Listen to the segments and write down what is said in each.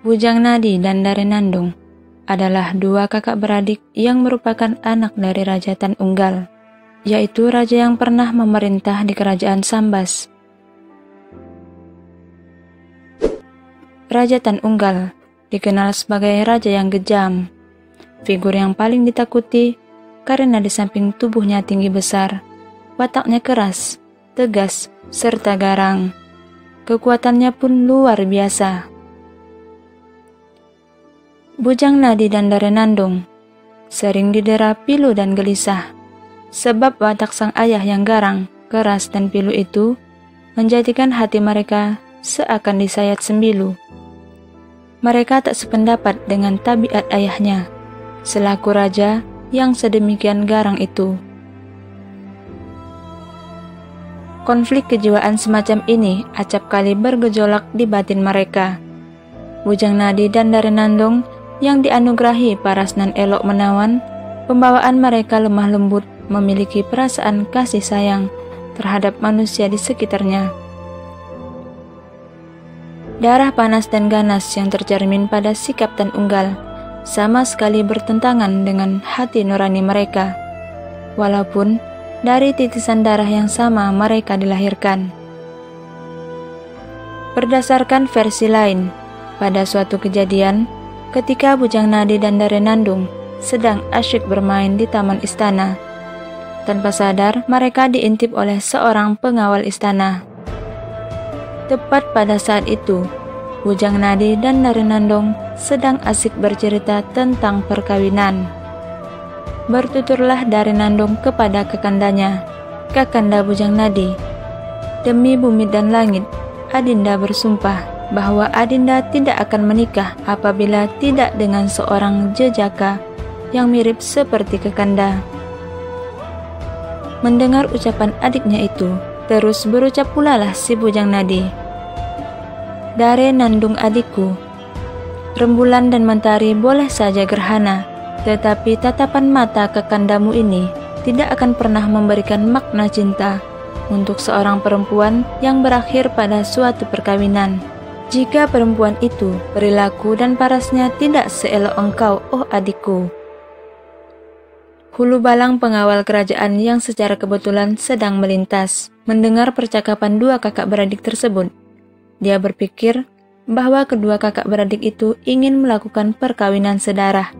Bujang Nadi dan Darenandong adalah dua kakak beradik yang merupakan anak dari Raja Tan Unggal, yaitu raja yang pernah memerintah di kerajaan Sambas. Raja Tan Unggal dikenal sebagai raja yang kejam, figur yang paling ditakuti karena di samping tubuhnya tinggi besar, wataknya keras, tegas, serta garang. Kekuatannya pun luar biasa. Bujang Nadi dan Darenandong sering didera pilu dan gelisah, sebab watak sang ayah yang garang, keras, dan pilu itu menjadikan hati mereka seakan disayat sembilu. Mereka tak sependapat dengan tabiat ayahnya, selaku raja yang sedemikian garang itu. Konflik kejiwaan semacam ini acap kali bergejolak di batin mereka. Bujang Nadi dan Darenandong yang dianugerahi paras nan elok menawan, pembawaan mereka lemah lembut, memiliki perasaan kasih sayang terhadap manusia di sekitarnya. Darah panas dan ganas yang tercermin pada sikap Tan Unggal sama sekali bertentangan dengan hati nurani mereka, walaupun dari titisan darah yang sama mereka dilahirkan. Berdasarkan versi lain, pada suatu kejadian, ketika Bujang Nadi dan Darenandong sedang asyik bermain di taman istana, tanpa sadar mereka diintip oleh seorang pengawal istana. Tepat pada saat itu, Bujang Nadi dan Darenandong sedang asik bercerita tentang perkawinan. Bertuturlah Darenandong kepada kakandanya, "Kakanda Bujang Nadi, demi bumi dan langit, Adinda bersumpah bahwa Adinda tidak akan menikah apabila tidak dengan seorang jejaka yang mirip seperti kakanda." Mendengar ucapan adiknya itu, terus berucap pula lah si Bujang Nadi, "Darenandong adikku, rembulan dan mentari boleh saja gerhana, tetapi tatapan mata kakandamu ini tidak akan pernah memberikan makna cinta untuk seorang perempuan yang berakhir pada suatu perkawinan. Jika perempuan itu perilaku dan parasnya tidak seelok engkau, oh adikku." Hulu balang pengawal kerajaan yang secara kebetulan sedang melintas mendengar percakapan dua kakak beradik tersebut. Dia berpikir bahwa kedua kakak beradik itu ingin melakukan perkawinan sedarah.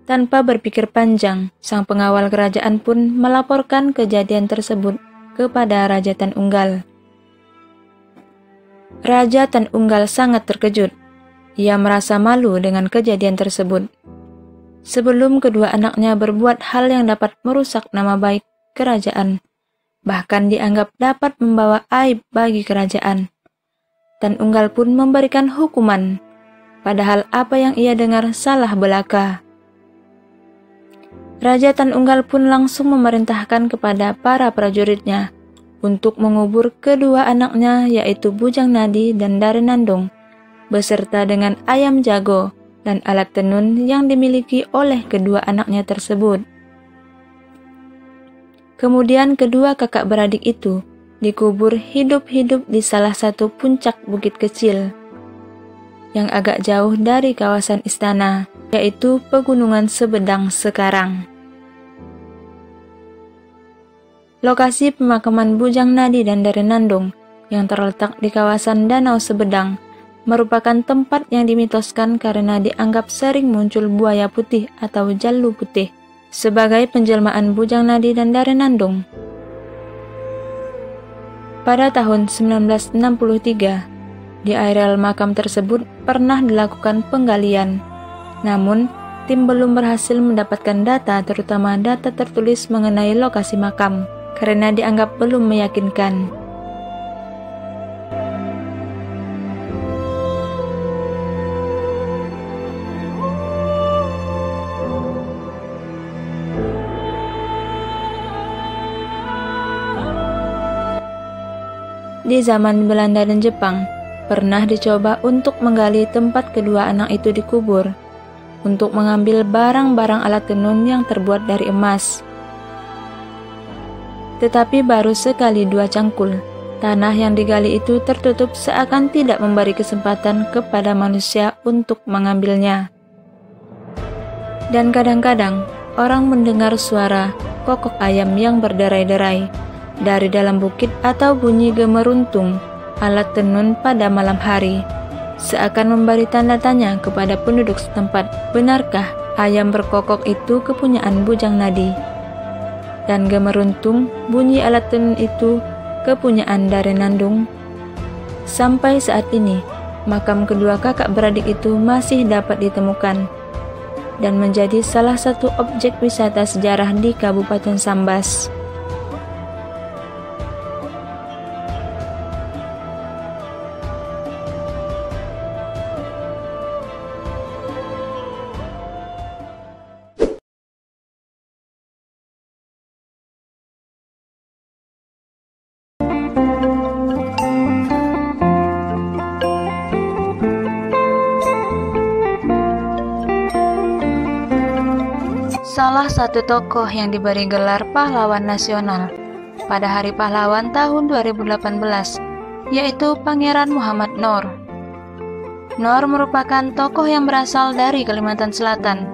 Tanpa berpikir panjang, sang pengawal kerajaan pun melaporkan kejadian tersebut kepada Raja Tan Unggal. Raja Tan Unggal sangat terkejut. Ia merasa malu dengan kejadian tersebut. Sebelum kedua anaknya berbuat hal yang dapat merusak nama baik kerajaan, bahkan dianggap dapat membawa aib bagi kerajaan, Tan Unggal pun memberikan hukuman, padahal apa yang ia dengar salah belaka. Raja Tan Unggal pun langsung memerintahkan kepada para prajuritnya untuk mengubur kedua anaknya, yaitu Bujang Nadi dan Darenandong, beserta dengan ayam jago dan alat tenun yang dimiliki oleh kedua anaknya tersebut. Kemudian kedua kakak beradik itu dikubur hidup-hidup di salah satu puncak bukit kecil yang agak jauh dari kawasan istana, yaitu Pegunungan Sebedang sekarang. Lokasi pemakaman Bujang Nadi dan Darenandong yang terletak di kawasan Danau Sebedang merupakan tempat yang dimitoskan karena dianggap sering muncul buaya putih atau jallu putih sebagai penjelmaan Bujang Nadi dan Darenandong. Pada tahun 1963, di areal makam tersebut pernah dilakukan penggalian. Namun, tim belum berhasil mendapatkan data, terutama data tertulis mengenai lokasi makam, karena dianggap belum meyakinkan. Di zaman Belanda dan Jepang, pernah dicoba untuk menggali tempat kedua anak itu dikubur, untuk mengambil barang-barang alat tenun yang terbuat dari emas. Tetapi baru sekali dua cangkul, Tanah yang digali itu tertutup seakan tidak memberi kesempatan kepada manusia untuk mengambilnya. Dan kadang-kadang orang mendengar suara kokok ayam yang berderai-derai dari dalam bukit atau bunyi gemeruntung alat tenun pada malam hari, seakan memberi tanda tanya kepada penduduk setempat, benarkah ayam berkokok itu kepunyaan Bujang Nadi? Dan gemeruntung bunyi alat tenun itu kepunyaan Darenandung. Sampai saat ini, makam kedua kakak beradik itu masih dapat ditemukan dan menjadi salah satu objek wisata sejarah di Kabupaten Sambas. Salah satu tokoh yang diberi gelar pahlawan nasional pada Hari Pahlawan tahun 2018, yaitu Pangeran Muhammad Noor. Noor merupakan tokoh yang berasal dari Kalimantan Selatan.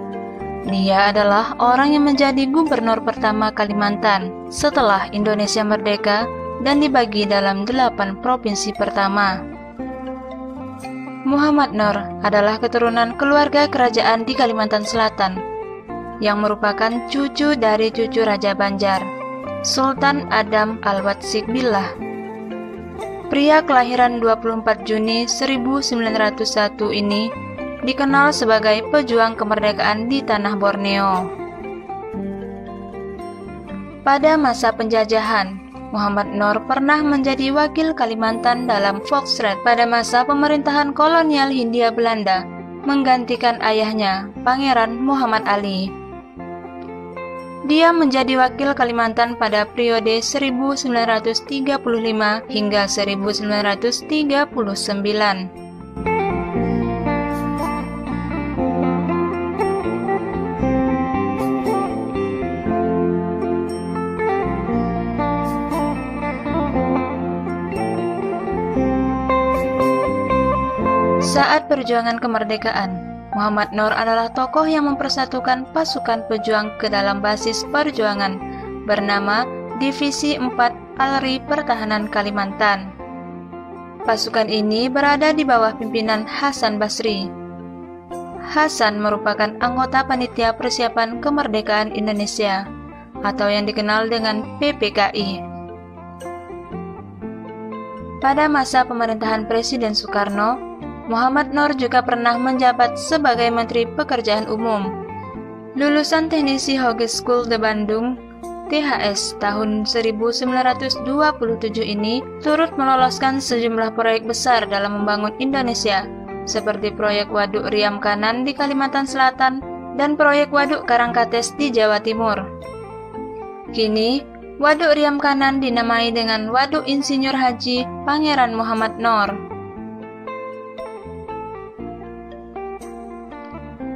Dia adalah orang yang menjadi gubernur pertama Kalimantan setelah Indonesia merdeka dan dibagi dalam 8 provinsi pertama. Muhammad Noor adalah keturunan keluarga kerajaan di Kalimantan Selatan yang merupakan cucu dari cucu Raja Banjar, Sultan Adam Al-Watsik Billah. Pria kelahiran 24 Juni 1901 ini dikenal sebagai pejuang kemerdekaan di tanah Borneo. Pada masa penjajahan, Muhammad Noor pernah menjadi wakil Kalimantan dalam Volksraad pada masa pemerintahan kolonial Hindia Belanda, menggantikan ayahnya, Pangeran Muhammad Ali. Dia menjadi wakil Kalimantan pada periode 1935 hingga 1939. Saat perjuangan kemerdekaan, Muhammad Noor adalah tokoh yang mempersatukan pasukan pejuang ke dalam basis perjuangan bernama Divisi 4 Alri Pertahanan Kalimantan. Pasukan ini berada di bawah pimpinan Hasan Basri. Hasan merupakan anggota Panitia Persiapan Kemerdekaan Indonesia atau yang dikenal dengan PPKI. Pada masa pemerintahan Presiden Soekarno, Muhammad Noor juga pernah menjabat sebagai Menteri Pekerjaan Umum. Lulusan Teknisi Hoge School de Bandung, THS tahun 1927 ini turut meloloskan sejumlah proyek besar dalam membangun Indonesia, seperti proyek Waduk Riam Kanan di Kalimantan Selatan dan proyek Waduk Karangkates di Jawa Timur. Kini, Waduk Riam Kanan dinamai dengan Waduk Insinyur Haji Pangeran Muhammad Noor.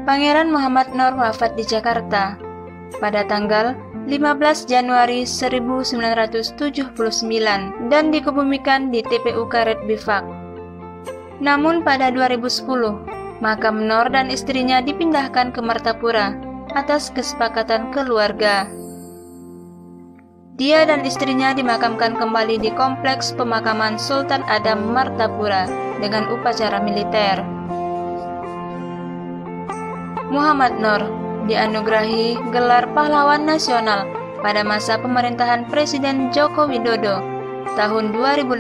Pangeran Muhammad Noor wafat di Jakarta pada tanggal 15 Januari 1979 dan dikebumikan di TPU Karet Bifak. Namun pada 2010, makam Noor dan istrinya dipindahkan ke Martapura atas kesepakatan keluarga. Dia dan istrinya dimakamkan kembali di Kompleks Pemakaman Sultan Adam Martapura dengan upacara militer. Muhammad Noor dianugerahi gelar pahlawan nasional pada masa pemerintahan Presiden Joko Widodo tahun 2018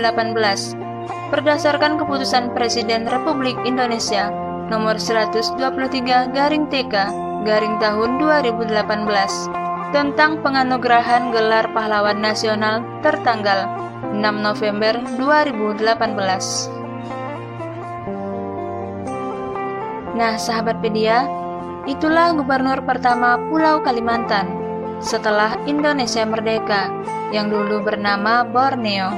berdasarkan keputusan Presiden Republik Indonesia nomor 123/TK/tahun 2018 tentang penganugerahan gelar pahlawan nasional tertanggal 6 November 2018. Nah, sahabat Pedia, itulah gubernur pertama Pulau Kalimantan setelah Indonesia merdeka yang dulu bernama Borneo.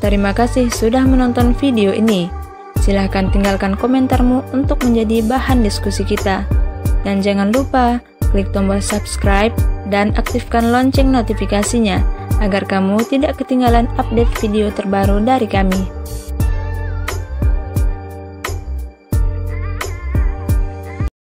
Terima kasih sudah menonton video ini. Silahkan tinggalkan komentarmu untuk menjadi bahan diskusi kita. Dan jangan lupa klik tombol subscribe dan aktifkan lonceng notifikasinya agar kamu tidak ketinggalan update video terbaru dari kami.